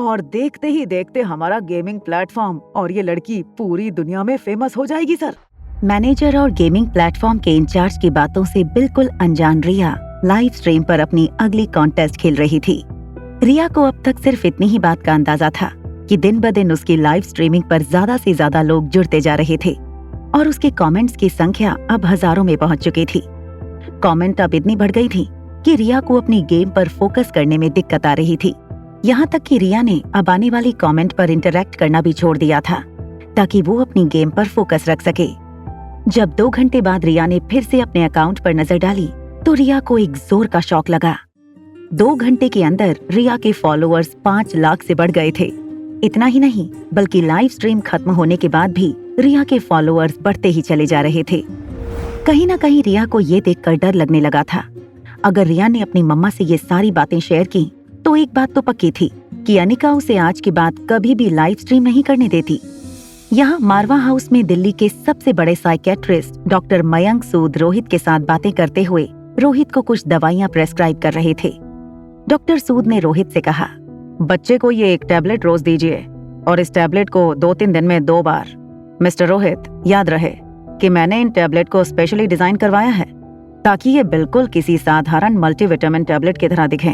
और देखते ही देखते हमारा गेमिंग प्लेटफॉर्म और ये लड़की पूरी दुनिया में फेमस हो जाएगी सर। मैनेजर और गेमिंग प्लेटफॉर्म के इंचार्ज की बातों से बिल्कुल अनजान रिया लाइव स्ट्रीम पर अपनी अगली कॉन्टेस्ट खेल रही थी। रिया को अब तक सिर्फ इतनी ही बात का अंदाजा था कि दिन ब दिन उसकी लाइव स्ट्रीमिंग पर ज्यादा से ज्यादा लोग जुड़ते जा रहे थे और उसके कमेंट्स की संख्या अब हजारों में पहुंच चुकी थी। कमेंट अब इतनी बढ़ गई थी कि रिया को अपनी गेम पर फोकस करने में दिक्कत आ रही थी। यहाँ तक कि रिया ने अब आने वाली कमेंट पर इंटरैक्ट करना भी छोड़ दिया था ताकि वो अपनी गेम पर फोकस रख सके। जब 2 घंटे बाद रिया ने फिर से अपने अकाउंट पर नजर डाली तो रिया को एक जोर का शॉक लगा। 2 घंटे के अंदर रिया के फॉलोअर्स 5 लाख से बढ़ गए थे। इतना ही नहीं बल्कि लाइव स्ट्रीम खत्म होने के बाद भी रिया के फॉलोअर्स बढ़ते ही चले जा रहे थे। कहीं ना कहीं रिया को ये देखकर डर लगने लगा था। अगर रिया ने अपनी मम्मा से ये सारी बातें शेयर की तो एक बात तो पक्की थी कि अनिका उसे आज के बाद कभी भी लाइव स्ट्रीम नहीं करने देती। यहाँ मारवा हाउस में दिल्ली के सबसे बड़े साइकेट्रिस्ट डॉक्टर मयंक सूद रोहित के साथ बातें करते हुए रोहित को कुछ दवाइयाँ प्रेस्क्राइब कर रहे थे। डॉक्टर सूद ने रोहित से कहा, बच्चे को ये एक टैबलेट रोज दीजिए और इस टैबलेट को 2-3 दिन में 2 बार। मिस्टर रोहित, याद रहे कि मैंने इन टैबलेट को स्पेशली डिजाइन करवाया है ताकि ये बिल्कुल किसी साधारण मल्टीविटामिन टैबलेट की तरह दिखें।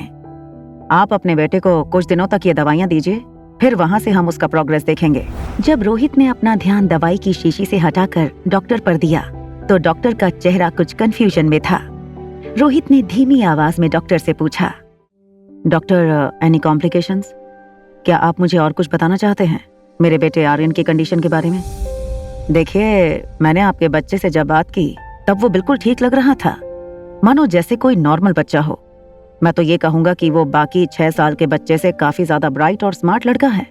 आप अपने बेटे को कुछ दिनों तक ये दवाइयाँ दीजिए, फिर वहाँ से हम उसका प्रोग्रेस देखेंगे। जब रोहित ने अपना ध्यान दवाई की शीशी से हटाकर डॉक्टर पर दिया तो डॉक्टर का चेहरा कुछ कंफ्यूजन में था। रोहित ने धीमी आवाज में डॉक्टर से पूछा, डॉक्टर, एनी कॉम्प्लिकेशंस? क्या आप मुझे और कुछ बताना चाहते हैं मेरे बेटे आर्यन की कंडीशन के बारे में? देखिए, मैंने आपके बच्चे से जब बात की तब वो बिल्कुल ठीक लग रहा था, मानो जैसे कोई नॉर्मल बच्चा हो। मैं तो ये कहूंगा कि वो बाकी 6 साल के बच्चे से काफी ज्यादा ब्राइट और स्मार्ट लड़का है।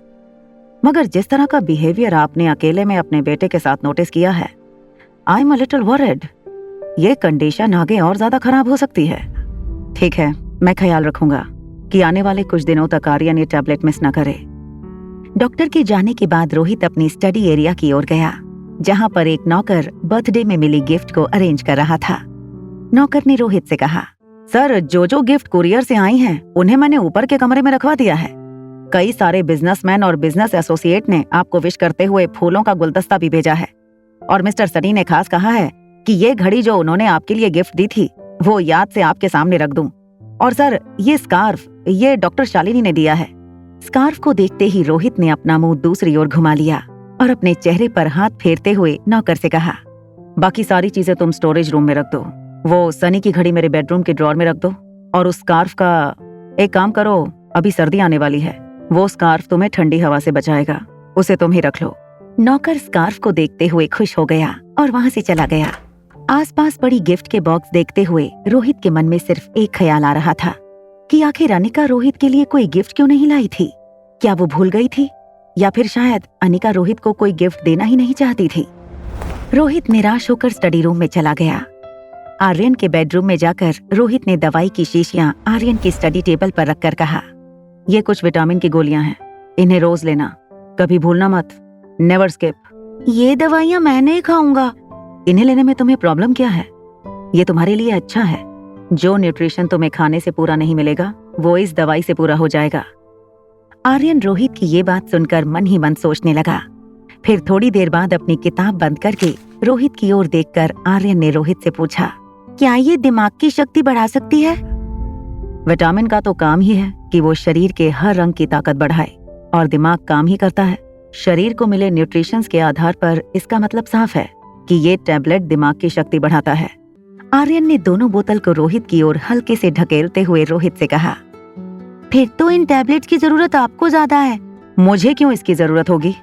मगर जिस तरह का बिहेवियर आपने अकेले में अपने बेटे के साथ नोटिस किया है, I am a little worried. ये कंडीशन आगे और ज्यादा खराब हो सकती है। ठीक है, मैं ख्याल रखूंगा कि आने वाले कुछ दिनों तक आर्यन ये टैबलेट मिस न करे। डॉक्टर के जाने के बाद रोहित अपनी स्टडी एरिया की ओर गया, जहाँ पर एक नौकर बर्थडे में मिली गिफ्ट को अरेंज कर रहा था। नौकर ने रोहित से कहा, सर, जो गिफ्ट कुरियर से आई हैं, उन्हें मैंने ऊपर के कमरे में रखवा दिया है। कई सारे बिजनेसमैन और बिजनेस एसोसिएट ने आपको विश करते हुए फूलों का गुलदस्ता भी भेजा है और मिस्टर सनी ने खास कहा है कि ये घड़ी जो उन्होंने आपके लिए गिफ्ट दी थी वो याद से आपके सामने रख दूं। और सर, ये स्कार्फ ये डॉक्टर शालिनी ने दिया है। स्कार्फ को देखते ही रोहित ने अपना मुंह दूसरी ओर घुमा लिया और अपने चेहरे पर हाथ फेरते हुए नौकर से कहा, बाकी सारी चीजें तुम स्टोरेज रूम में रख दो। वो सनी की घड़ी मेरे बेडरूम के ड्रॉर में रख दो और उस स्कार्फ का एक काम करो, अभी सर्दी आने वाली है, वो स्कार्फ तुम्हें ठंडी हवा से बचाएगा, उसे तुम ही रख लो। नौकर स्कार्फ को देखते हुए खुश हो गया और वहाँ से चला गया। आसपास पड़ी गिफ्ट के बॉक्स देखते हुए रोहित के मन में सिर्फ एक ख्याल आ रहा था कि आखिर अनिका रोहित के लिए कोई गिफ्ट क्यों नहीं लाई थी? क्या वो भूल गई थी या फिर शायद अनिका रोहित को कोई गिफ्ट देना ही नहीं चाहती थी? रोहित निराश होकर स्टडी रूम में चला गया। आर्यन के बेडरूम में जाकर रोहित ने दवाई की शीशियां आर्यन की स्टडी टेबल पर रखकर कहा, ये कुछ विटामिन की गोलियां हैं, इन्हें रोज लेना, कभी भूलना मत, नेवर स्किप। ये दवाइयां मैं नहीं खाऊंगा। इन्हें लेने में तुम्हें प्रॉब्लम क्या है? ये तुम्हारे लिए अच्छा है। जो न्यूट्रिशन तुम्हें खाने से पूरा नहीं मिलेगा वो इस दवाई से पूरा हो जाएगा। आर्यन रोहित की ये बात सुनकर मन ही मन सोचने लगा। फिर थोड़ी देर बाद अपनी किताब बंद करके रोहित की ओर देखकर आर्यन ने रोहित से पूछा, क्या ये दिमाग की शक्ति बढ़ा सकती है? विटामिन का तो काम ही है कि वो शरीर के हर रंग की ताकत बढ़ाए और दिमाग काम ही करता है। शरीर को मिले न्यूट्रिशंस के आधार पर इसका मतलब साफ है कि ये टैबलेट दिमाग की शक्ति बढ़ाता है। आर्यन ने दोनों बोतल को रोहित की ओर हल्के से ढकेलते हुए रोहित से कहा, फिर तो इन टैबलेट्स की जरूरत आपको ज्यादा है। मुझे क्यों इसकी जरूरत होगी?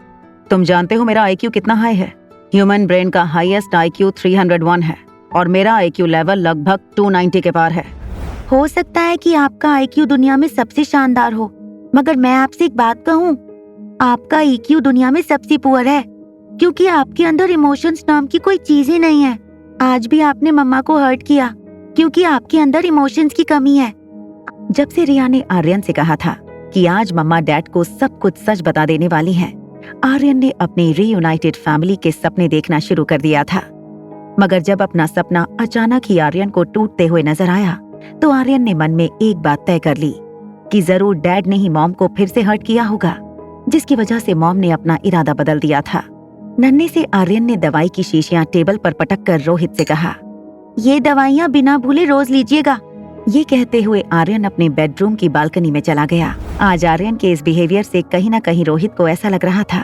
तुम जानते हो मेरा IQ कितना हाई है। ह्यूमन ब्रेन का हाईएस्ट IQ 301 है और मेरा IQ लेवल लगभग 290 के पार है। हो सकता है कि आपका IQ दुनिया में सबसे शानदार हो, मगर मैं आपसे एक बात कहूँ, आपका EQ दुनिया में सबसे पुअर है, क्योंकि आपके अंदर इमोशंस नाम की कोई चीज ही नहीं है। आज भी आपने मम्मा को हर्ट किया क्योंकि आपके अंदर इमोशंस की कमी है। जब से रिया ने आर्यन से कहा था कि आज मम्मा डैड को सब कुछ सच बता देने वाली हैं, आर्यन ने अपनी रीयूनाइटेड फैमिली के सपने देखना शुरू कर दिया था। मगर जब अपना सपना अचानक ही आर्यन को टूटते हुए नजर आया तो आर्यन ने मन में एक बात तय कर ली कि जरूर डैड ने ही मॉम को फिर से हर्ट किया होगा, जिसकी वजह से मॉम ने अपना इरादा बदल दिया था। नन्हे से आर्यन ने दवाई की शीशियां टेबल पर पटक कर रोहित से कहा, ये दवाइयां बिना भूले रोज लीजिएगा। ये कहते हुए आर्यन अपने बेडरूम की बालकनी में चला गया। आज आर्यन के इस बिहेवियर से कहीं न कहीं रोहित को ऐसा लग रहा था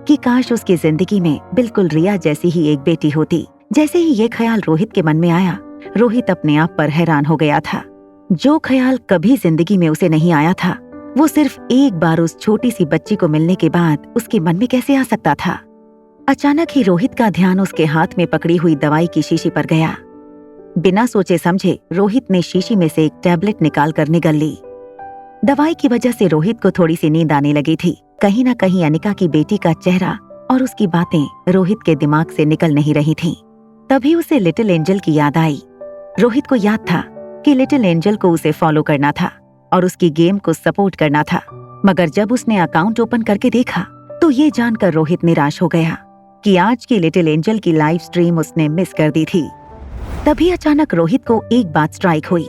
कि काश उसकी जिंदगी में बिल्कुल रिया जैसी ही एक बेटी होती। जैसे ही ये ख्याल रोहित के मन में आया, रोहित अपने आप पर हैरान हो गया था। जो ख्याल कभी जिंदगी में उसे नहीं आया था, वो सिर्फ एक बार उस छोटी सी बच्ची को मिलने के बाद उसके मन में कैसे आ सकता था। अचानक ही रोहित का ध्यान उसके हाथ में पकड़ी हुई दवाई की शीशी पर गया। बिना सोचे समझे रोहित ने शीशी में से एक टैबलेट निकाल कर निगल ली। दवाई की वजह से रोहित को थोड़ी सी नींद आने लगी थी। कहीं न कहीं अनिका की बेटी का चेहरा और उसकी बातें रोहित के दिमाग से निकल नहीं रही थीं। तभी उसे लिटिल एंजल की याद आई। रोहित को याद था कि लिटिल एंजल को उसे फॉलो करना था और उसकी गेम को सपोर्ट करना था, मगर जब उसने अकाउंट ओपन करके देखा तो ये जानकर रोहित निराश हो गया कि आज की लिटिल एंजल की लाइव स्ट्रीम उसने मिस कर दी थी। तभी अचानक रोहित को एक बात स्ट्राइक हुई।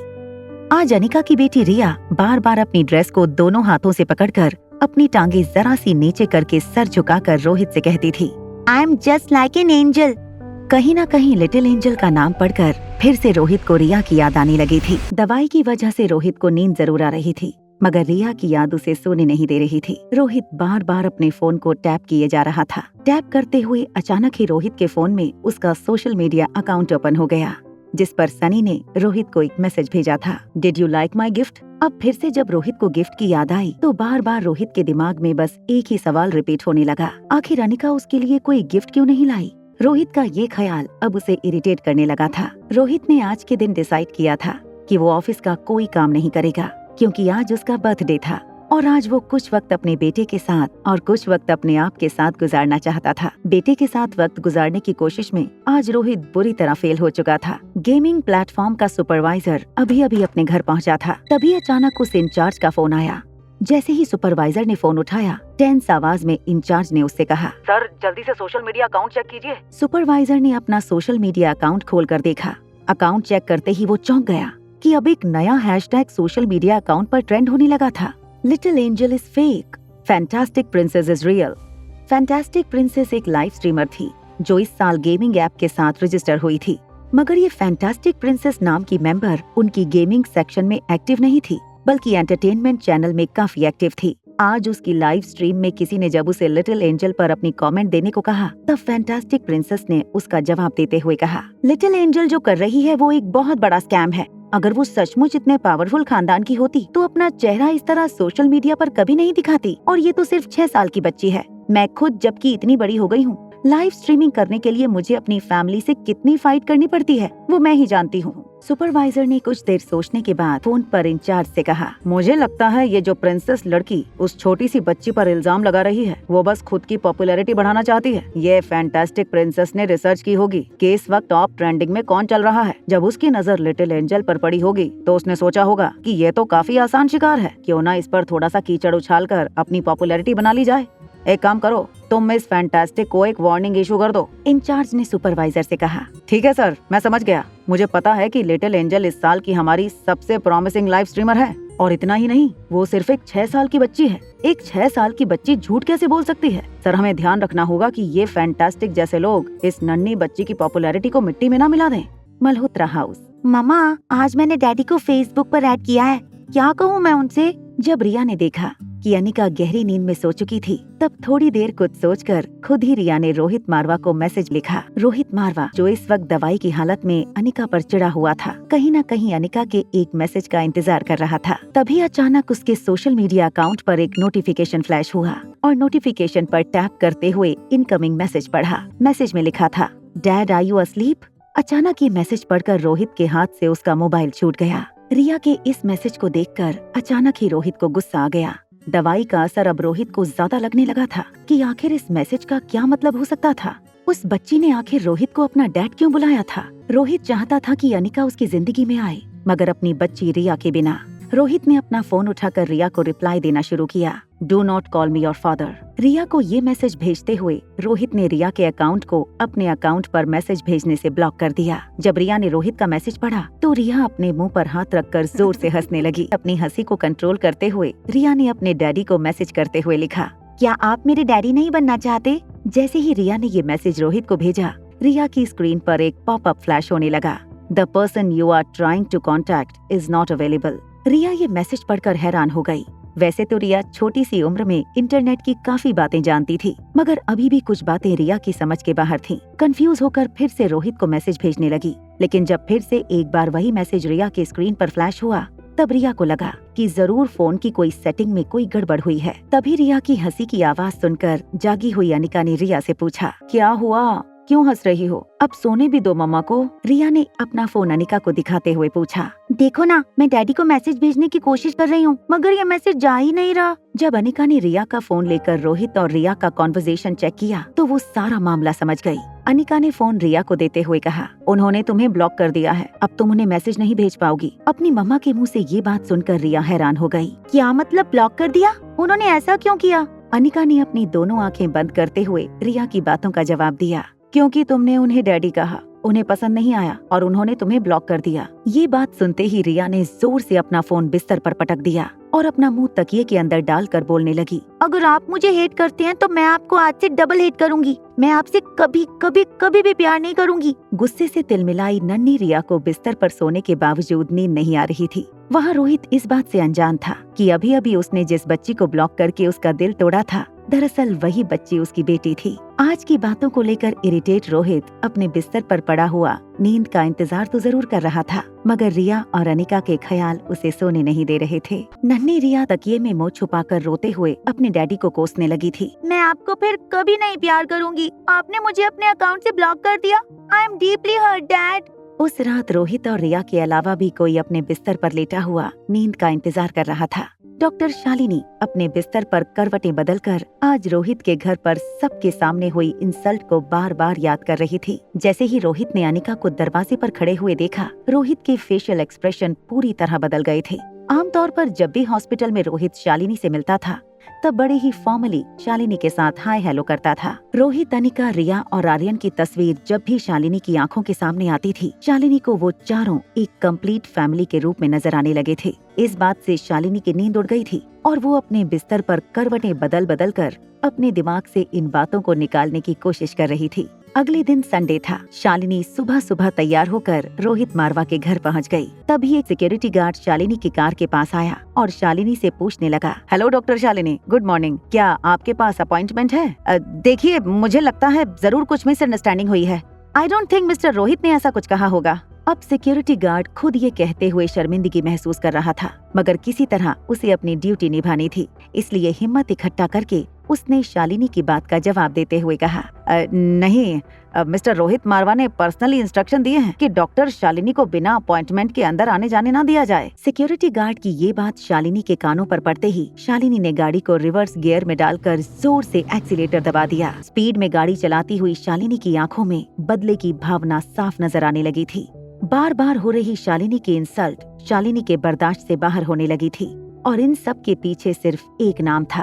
आज अनिका की बेटी रिया बार बार अपनी ड्रेस को दोनों हाथों से पकड़कर अपनी टांगे जरा सी नीचे करके सर झुकाकर रोहित से कहती थी, I am just like an angel. कहीं न कहीं लिटिल एंजल का नाम पढ़कर फिर से रोहित को रिया की याद आने लगी थी। दवाई की वजह से रोहित को नींद जरूर आ रही थी, मगर रिया की याद उसे सोने नहीं दे रही थी। रोहित बार बार अपने फोन को टैप किए जा रहा था। टैप करते हुए अचानक ही रोहित के फोन में उसका सोशल मीडिया अकाउंट ओपन हो गया, जिस पर सनी ने रोहित को एक मैसेज भेजा था, did you like my gift. अब फिर से जब रोहित को गिफ्ट की याद आई तो बार बार रोहित के दिमाग में बस एक ही सवाल रिपीट होने लगा, आखिर अनिका उसके लिए कोई गिफ्ट क्यों नहीं लाई। रोहित का ये ख्याल अब उसे इरिटेट करने लगा था। रोहित ने आज के दिन डिसाइड किया था कि वो ऑफिस का कोई काम नहीं करेगा, क्योंकि आज उसका बर्थडे था और आज वो कुछ वक्त अपने बेटे के साथ और कुछ वक्त अपने आप के साथ गुजारना चाहता था। बेटे के साथ वक्त गुजारने की कोशिश में आज रोहित बुरी तरह फेल हो चुका था। गेमिंग प्लेटफॉर्म का सुपरवाइजर अभी अभी अपने घर पहुंचा था। तभी अचानक उस इंचार्ज का फोन आया। जैसे ही सुपरवाइजर ने फोन उठाया, टेंस आवाज में इंचार्ज ने उससे कहा, सर जल्दी से सोशल मीडिया अकाउंट चेक कीजिए। सुपरवाइजर ने अपना सोशल मीडिया अकाउंट खोल कर देखा। अकाउंट चेक करते ही वो चौंक गया कि अब एक नया हैशटैग सोशल मीडिया अकाउंट पर ट्रेंड होने लगा था, little angel is fake, fantastic princess is real. Fantastic princess एक लाइव स्ट्रीमर थी जो इस साल गेमिंग ऐप के साथ रजिस्टर हुई थी, मगर ये फैंटास्टिक प्रिंसेस नाम की मेंबर उनकी गेमिंग सेक्शन में एक्टिव नहीं थी, बल्कि एंटरटेनमेंट चैनल में काफी एक्टिव थी। आज उसकी लाइव स्ट्रीम में किसी ने जब उसे लिटिल एंजल पर अपनी कमेंट देने को कहा, तब फैंटास्टिक प्रिंसेस ने उसका जवाब देते हुए कहा, लिटिल एंजल जो कर रही है वो एक बहुत बड़ा स्कैम है। अगर वो सचमुच इतने पावरफुल खानदान की होती तो अपना चेहरा इस तरह सोशल मीडिया पर कभी नहीं दिखाती, और ये तो सिर्फ 6 साल की बच्ची है। मैं खुद जबकि इतनी बड़ी हो गई हूँ, लाइव स्ट्रीमिंग करने के लिए मुझे अपनी फैमिली से कितनी फाइट करनी पड़ती है वो मैं ही जानती हूँ। सुपरवाइजर ने कुछ देर सोचने के बाद फोन पर इंचार्ज से कहा, मुझे लगता है ये जो प्रिंसेस लड़की उस छोटी सी बच्ची पर इल्जाम लगा रही है वो बस खुद की पॉपुलैरिटी बढ़ाना चाहती है। ये फैंटास्टिक प्रिंसेस ने रिसर्च की होगी कि इस वक्त टॉप ट्रेंडिंग में कौन चल रहा है। जब उसकी नजर लिटिल एंजल पर पड़ी होगी तो उसने सोचा होगा कि ये तो काफी आसान शिकार है, क्यों ना इस पर थोड़ा सा कीचड़ उछाल कर अपनी पॉपुलैरिटी बना ली जाए। एक काम करो, तुम इस फैंटास्टिक को एक वार्निंग इशू कर दो। इंचार्ज ने सुपरवाइजर से कहा, ठीक है सर, मैं समझ गया। मुझे पता है कि लिटिल एंजल इस साल की हमारी सबसे प्रॉमिसिंग लाइव स्ट्रीमर है, और इतना ही नहीं, वो सिर्फ एक 6 साल की बच्ची है। एक 6 साल की बच्ची झूठ कैसे बोल सकती है? सर, हमें ध्यान रखना होगा कि ये फैंटास्टिक जैसे लोग इस नन्ही बच्ची की पॉपुलैरिटी को मिट्टी में ना मिला दें। मल्होत्रा हाउस। मामा, आज मैंने डैडी को फेसबुक पर ऐड किया है, क्या कहूँ मैं उनसे? जब रिया ने देखा कि अनिका गहरी नींद में सो चुकी थी, तब थोड़ी देर कुछ सोचकर खुद ही रिया ने रोहित मारवा को मैसेज लिखा। रोहित मारवा, जो इस वक्त दवाई की हालत में अनिका पर चिढ़ा हुआ था, कहीं न कहीं अनिका के एक मैसेज का इंतजार कर रहा था। तभी अचानक उसके सोशल मीडिया अकाउंट पर एक नोटिफिकेशन फ्लैश हुआ और नोटिफिकेशन पर टैप करते हुए इनकमिंग मैसेज पढ़ा। मैसेज में लिखा था, डैड आर यू अस्लीप? अचानक ये मैसेज पढ़कर रोहित के हाथ से उसका मोबाइल छूट गया। रिया के इस मैसेज को देखकर अचानक ही रोहित को गुस्सा आ गया। दवाई का असर अब रोहित को ज्यादा लगने लगा था कि आखिर इस मैसेज का क्या मतलब हो सकता था। उस बच्ची ने आखिर रोहित को अपना डैड क्यों बुलाया था? रोहित चाहता था कि अनिका उसकी जिंदगी में आए, मगर अपनी बच्ची रिया के बिना। रोहित ने अपना फोन उठाकर रिया को रिप्लाई देना शुरू किया, do not call me your father. Riya को ये मैसेज भेजते हुए रोहित ने रिया के अकाउंट को अपने अकाउंट पर मैसेज भेजने से ब्लॉक कर दिया। जब रिया ने रोहित का मैसेज पढ़ा तो रिया अपने मुंह पर हाथ रखकर जोर से हंसने लगी। अपनी हंसी को कंट्रोल करते हुए रिया ने अपने डैडी को मैसेज करते हुए लिखा, क्या आप मेरे डैडी नहीं बनना चाहते? जैसे ही रिया ने ये मैसेज रोहित को भेजा, रिया की स्क्रीन पर एक पॉपअप फ्लैश होने लगा, the person you are trying to contact is not available. Riya ये मैसेज पढ़कर हैरान हो गई। वैसे तो रिया छोटी सी उम्र में इंटरनेट की काफी बातें जानती थी, मगर अभी भी कुछ बातें रिया की समझ के बाहर थीं। कंफ्यूज होकर फिर से रोहित को मैसेज भेजने लगी, लेकिन जब फिर से एक बार वही मैसेज रिया के स्क्रीन पर फ्लैश हुआ, तब रिया को लगा कि जरूर फोन की कोई सेटिंग में कोई गड़बड़ हुई है। तभी रिया की हंसी की आवाज सुनकर जागी हुई अनिका ने रिया से पूछा, क्या हुआ, क्यों हंस रही हो? अब सोने भी दो मम्मा को। रिया ने अपना फोन अनिका को दिखाते हुए पूछा, देखो ना, मैं डैडी को मैसेज भेजने की कोशिश कर रही हूँ, मगर ये मैसेज जा ही नहीं रहा। जब अनिका ने रिया का फोन लेकर रोहित और रिया का कॉन्वर्सेशन चेक किया तो वो सारा मामला समझ गई। अनिका ने फोन रिया को देते हुए कहा, उन्होंने तुम्हें ब्लॉक कर दिया है, अब तुम उन्हें मैसेज नहीं भेज पाओगी। अपनी मम्मा के मुँह से ये बात सुनकर रिया हैरान हो गई। क्या मतलब ब्लॉक कर दिया? उन्होंने ऐसा क्यों किया? अनिका ने अपनी दोनों आंखें बंद करते हुए रिया की बातों का जवाब दिया, क्योंकि तुमने उन्हें डैडी कहा, उन्हें पसंद नहीं आया और उन्होंने तुम्हें ब्लॉक कर दिया। ये बात सुनते ही रिया ने जोर से अपना फोन बिस्तर पर पटक दिया और अपना मुंह तकिए के अंदर डालकर बोलने लगी, अगर आप मुझे हेट करते हैं तो मैं आपको आज से डबल हेट करूंगी। मैं आपसे कभी कभी कभी भी प्यार नहीं करूंगी। गुस्से से तिलमिलाई नन्ही रिया को बिस्तर पर सोने के बावजूद नींद नहीं आ रही थी। वहाँ रोहित इस बात से अनजान था कि अभी अभी उसने जिस बच्ची को ब्लॉक करके उसका दिल तोड़ा था, दरअसल वही बच्ची उसकी बेटी थी। आज की बातों को लेकर इरिटेट रोहित अपने बिस्तर पर पड़ा हुआ नींद का इंतजार तो जरूर कर रहा था, मगर रिया और अनिका के ख्याल उसे सोने नहीं दे रहे थे। नन्ही रिया तकिए में मुंह छुपाकर रोते हुए अपने डैडी को कोसने लगी थी, मैं आपको फिर कभी नहीं प्यार करूंगी, आपने मुझे अपने अकाउंट से ब्लॉक कर दिया। I am deeply hurt dad. उस रात रोहित और रिया के अलावा भी कोई अपने बिस्तर पर लेटा हुआ नींद का इंतजार कर रहा था। डॉक्टर शालिनी अपने बिस्तर पर करवटें बदलकर आज रोहित के घर पर सबके सामने हुई इंसल्ट को बार बार याद कर रही थी। जैसे ही रोहित ने अनिका को दरवाजे पर खड़े हुए देखा, रोहित के फेशियल एक्सप्रेशन पूरी तरह बदल गए थे। आमतौर पर जब भी हॉस्पिटल में रोहित शालिनी से मिलता था, तब बड़े ही फॉर्मली शालिनी के साथ हाय हेलो करता था। रोहित, अनिका, रिया और आर्यन की तस्वीर जब भी शालिनी की आंखों के सामने आती थी, शालिनी को वो चारों एक कंप्लीट फैमिली के रूप में नजर आने लगे थे। इस बात से शालिनी की नींद उड़ गई थी और वो अपने बिस्तर पर करवटें बदल बदल कर अपने दिमाग से इन बातों को निकालने की कोशिश कर रही थी। अगले दिन संडे था। शालिनी सुबह सुबह तैयार होकर रोहित मारवा के घर पहुंच गई। तभी एक सिक्योरिटी गार्ड शालिनी की कार के पास आया और शालिनी से पूछने लगा, hello doctor Shalini, good morning, क्या आपके पास अपॉइंटमेंट है? देखिए, मुझे लगता है जरूर कुछ मिसअंडरस्टैंडिंग हुई है। I don't think mister Rohit ने ऐसा कुछ कहा होगा। अब सिक्योरिटी गार्ड खुद ये कहते हुए शर्मिंदगी महसूस कर रहा था, मगर किसी तरह उसे अपनी ड्यूटी निभानी थी, इसलिए हिम्मत इकट्ठा करके उसने शालिनी की बात का जवाब देते हुए कहा, नहीं, मिस्टर रोहित मारवा ने पर्सनली इंस्ट्रक्शन दिए हैं कि डॉक्टर शालिनी को बिना अपॉइंटमेंट के अंदर आने जाने ना दिया जाए। सिक्योरिटी गार्ड की ये बात शालिनी के कानों पर पड़ते ही शालिनी ने गाड़ी को रिवर्स गियर में डालकर जोर से एक्सीलेटर दबा दिया। स्पीड में गाड़ी चलाती हुई शालिनी की आंखों में बदले की भावना साफ नजर आने लगी थी। बार बार हो रही शालिनी की इंसल्ट शालिनी के बर्दाश्त से बाहर होने लगी थी और इन सब के पीछे सिर्फ एक नाम था,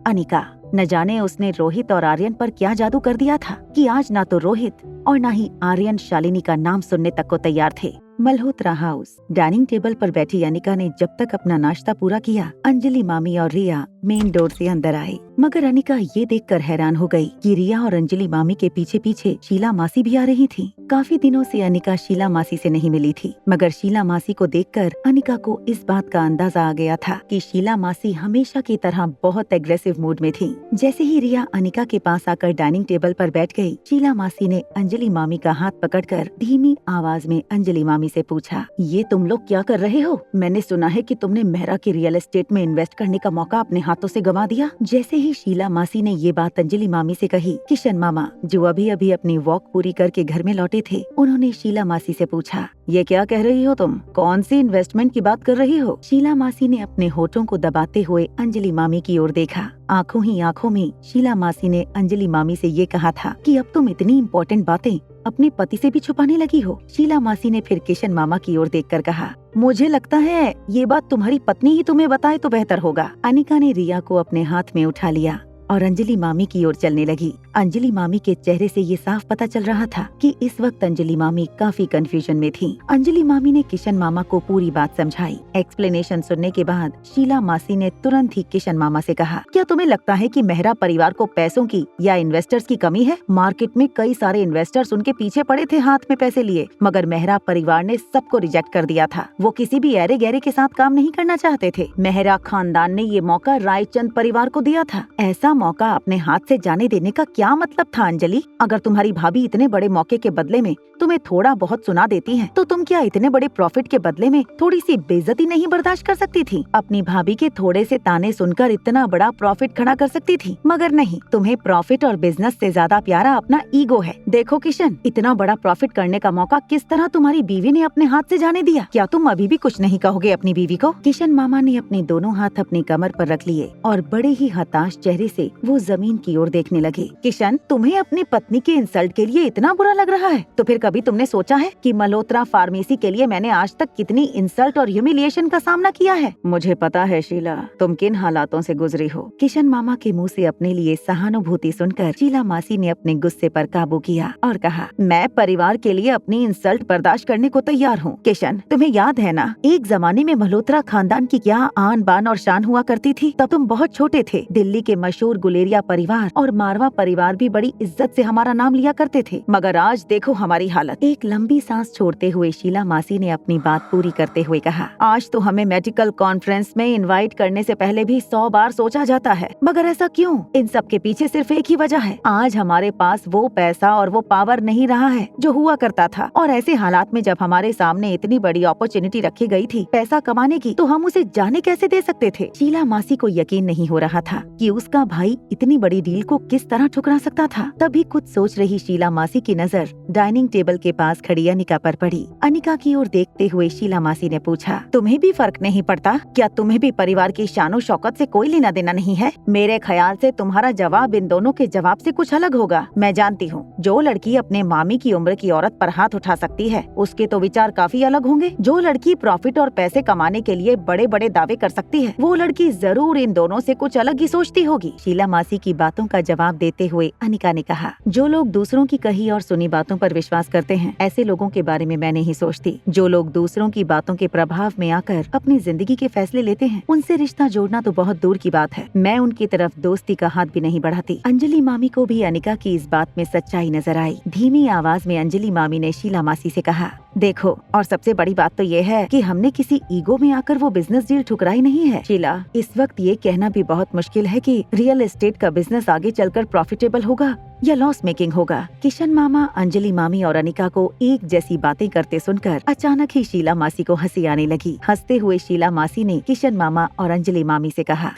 अनिका। न जाने उसने रोहित और आर्यन पर क्या जादू कर दिया था कि आज ना तो रोहित और ना ही आर्यन शालिनी का नाम सुनने तक को तैयार थे। मल्होत्रा हाउस। डाइनिंग टेबल पर बैठी अनिका ने जब तक अपना नाश्ता पूरा किया, अंजलि मामी और रिया मेन डोर से अंदर आई। मगर अनिका ये देखकर हैरान हो गई कि रिया और अंजलि मामी के पीछे पीछे शीला मासी भी आ रही थी। काफी दिनों से अनिका शीला मासी से नहीं मिली थी, मगर शीला मासी को देखकर अनिका को इस बात का अंदाजा आ गया था कि शीला मासी हमेशा की तरह बहुत एग्रेसिव मूड में थी। जैसे ही रिया अनिका के पास आकर डाइनिंग टेबल पर बैठ गई, शीला मासी ने अंजलि मामी का हाथ पकड़कर धीमी आवाज में अंजलि मामी से पूछा, ये तुम लोग क्या कर रहे हो? मैंने सुना है कि तुमने मेहरा की रियल एस्टेट में इन्वेस्ट करने का मौका अपने हाथों से गंवा दिया। जैसे ही शीला मासी ने ये बात अंजलि मामी से कही, किशन मामा जो अभी अभी अपनी वॉक पूरी करके घर में लौटे थे, उन्होंने शीला मासी से पूछा, ये क्या कह रही हो तुम? कौन सी इन्वेस्टमेंट की बात कर रही हो? शीला मासी ने अपने होठों को दबाते हुए अंजलि मामी की ओर देखा। आंखों ही आंखों में शीला मासी ने अंजलि मामी से ये कहा था कि अब तुम इतनी इम्पोर्टेंट बातें अपने पति से भी छुपाने लगी हो? शीला मासी ने फिर किशन मामा की ओर देखकर कहा, मुझे लगता है ये बात तुम्हारी पत्नी ही तुम्हें बताए तो बेहतर होगा। अनिका ने रिया को अपने हाथ में उठा लिया और अंजलि मामी की ओर चलने लगी। अंजलि मामी के चेहरे से ये साफ पता चल रहा था कि इस वक्त अंजलि मामी काफी कंफ्यूजन में थी। अंजलि मामी ने किशन मामा को पूरी बात समझाई। एक्सप्लेनेशन सुनने के बाद शीला मासी ने तुरंत ही किशन मामा से कहा, क्या तुम्हें लगता है कि मेहरा परिवार को पैसों की या इन्वेस्टर्स की कमी है? मार्केट में कई सारे इन्वेस्टर्स उनके पीछे पड़े थे हाथ में पैसे लिए, मगर मेहरा परिवार ने सबको रिजेक्ट कर दिया था। वो किसी भी ऐरे गहरे के साथ काम नहीं करना चाहते थे। मेहरा खानदान ने ये मौका रायचंद परिवार को दिया था। ऐसा मौका अपने हाथ से जाने देने का क्या मतलब था अंजलि? अगर तुम्हारी भाभी इतने बड़े मौके के बदले में तुम्हें थोड़ा बहुत सुना देती हैं, तो तुम क्या इतने बड़े प्रॉफिट के बदले में थोड़ी सी बेइज्जती नहीं बर्दाश्त कर सकती थी? अपनी भाभी के थोड़े से ताने सुनकर इतना बड़ा प्रॉफिट खड़ा कर सकती थी, मगर नहीं, तुम्हें प्रॉफिट और बिजनेस से ज्यादा प्यारा अपना ईगो है। देखो किशन, इतना बड़ा प्रॉफिट करने का मौका किस तरह तुम्हारी बीवी ने अपने हाथ से जाने दिया? क्या तुम अभी भी कुछ नहीं कहोगे अपनी बीवी को? किशन मामा ने अपने दोनों हाथ अपनी कमर पर रख लिए और बड़े ही हताश चेहरे से वो जमीन की ओर देखने लगे। किशन, तुम्हें अपनी पत्नी के इंसल्ट के लिए इतना बुरा लग रहा है तो फिर कभी तुमने सोचा है कि मल्होत्रा फार्मेसी के लिए मैंने आज तक कितनी इंसल्ट और ह्यूमिलिएशन का सामना किया है? मुझे पता है शीला, तुम किन हालातों से गुजरी हो। किशन मामा के मुंह से अपने लिए सहानुभूति सुनकर शीला मासी ने अपने गुस्से पर काबू किया और कहा, मैं परिवार के लिए अपनी इंसल्ट बर्दाश्त करने को तैयार हूँ। किशन, तुम्हें याद है ना, एक जमाने में मल्होत्रा खानदान की क्या आन बान और शान हुआ करती थी? तब तुम बहुत छोटे थे। दिल्ली के मशहूर गुलेरिया परिवार और मारवा परिवार भी बड़ी इज्जत से हमारा नाम लिया करते थे, मगर आज देखो हमारी हालत। एक लंबी सांस छोड़ते हुए शीला मासी ने अपनी बात पूरी करते हुए कहा, आज तो हमें मेडिकल कॉन्फ्रेंस में इनवाइट करने से पहले भी 100 बार सोचा जाता है, मगर ऐसा क्यों? इन सब के पीछे सिर्फ एक ही वजह है, आज हमारे पास वो पैसा और वो पावर नहीं रहा है जो हुआ करता था। और ऐसे हालात में जब हमारे सामने इतनी बड़ी अपॉर्चुनिटी रखी गई थी पैसा कमाने की, तो हम उसे जाने कैसे दे सकते थे? शीला मासी को यकीन नहीं हो रहा था कि उसका भाई इतनी बड़ी डील को किस तरह ठुकरा सकता था। तभी कुछ सोच रही शीला मासी की नजर डाइनिंग टेबल के पास खड़ी अनिका पर पड़ी। अनिका की ओर देखते हुए शीला मासी ने पूछा, तुम्हें भी फर्क नहीं पड़ता क्या? तुम्हें भी परिवार की शानो शौकत से कोई लेना देना नहीं है? मेरे ख्याल से तुम्हारा जवाब इन दोनों के जवाब से कुछ अलग होगा। मैं जानती हूँ, जो लड़की अपने मामी की उम्र की औरत पर हाथ उठा सकती है, उसके तो विचार काफी अलग होंगे। जो लड़की प्रॉफिट और पैसे कमाने के लिए बड़े बड़े दावे कर सकती है, वो लड़की जरूर इन दोनों से कुछ अलग ही सोचती होगी। शीला मासी की बातों का जवाब देते हुए अनिका ने कहा, जो लोग दूसरों की कही और सुनी बातों पर विश्वास करते हैं, ऐसे लोगों के बारे में मैं नहीं सोचती। जो लोग दूसरों की बातों के प्रभाव में आकर अपनी जिंदगी के फैसले लेते हैं, उनसे रिश्ता जोड़ना तो बहुत दूर की बात है। मैं उनकी तरफ दोस्ती का हाथ भी नहीं बढ़ाती। अंजलि मामी को भी अनिका की इस बात में सच्चाई नजर आई। धीमी आवाज में अंजलि मामी ने शीला मासी से कहा, देखो, और सबसे बड़ी बात तो ये है कि हमने किसी ईगो में आकर वो बिजनेस डील ठुकराई नहीं है। शीला, इस वक्त ये कहना भी बहुत मुश्किल है कि रियल एस्टेट का बिजनेस आगे चलकर प्रॉफिटेबल होगा या लॉस मेकिंग होगा। किशन मामा, अंजलि मामी और अनिका को एक जैसी बातें करते सुनकर अचानक ही शीला मासी को हंसी आने लगी। हंसते हुए शीला मासी ने किशन मामा और अंजलि मामी से कहा,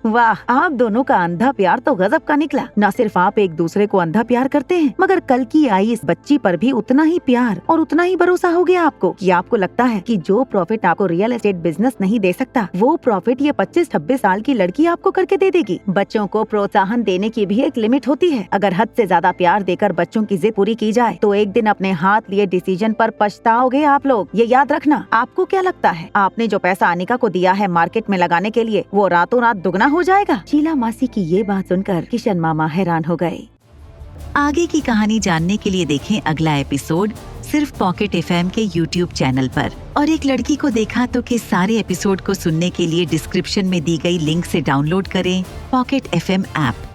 वाह, आप दोनों का अंधा प्यार तो गजब का निकला। न सिर्फ आप एक दूसरे को अंधा प्यार करते हैं, मगर कल की आई इस बच्ची पर भी उतना ही प्यार और उतना ही भरोसा हो गया आपको कि आपको लगता है कि जो प्रॉफिट आपको रियल एस्टेट बिजनेस नहीं दे सकता, वो प्रॉफिट ये 25-26 साल की लड़की आपको करके दे देगी। बच्चों को प्रोत्साहन देने की भी एक लिमिट होती है। अगर हद से ज्यादा प्यार देकर बच्चों की जिद पूरी की जाए तो एक दिन अपने हाथ लिए डिसीजन पर पछताओगे आप लोग। ये याद रखना। आपको क्या लगता है, आपने जो पैसा अनिका को दिया है मार्केट में लगाने के लिए, वो रातों रात दुगना हो जाएगा? शीला मासी की ये बात सुनकर किशन मामा हैरान हो गए। आगे की कहानी जानने के लिए देखें अगला एपिसोड सिर्फ पॉकेट FM के YouTube चैनल पर। और एक लड़की को देखा तो के सारे एपिसोड को सुनने के लिए डिस्क्रिप्शन में दी गई लिंक से डाउनलोड करें पॉकेट FM ऐप।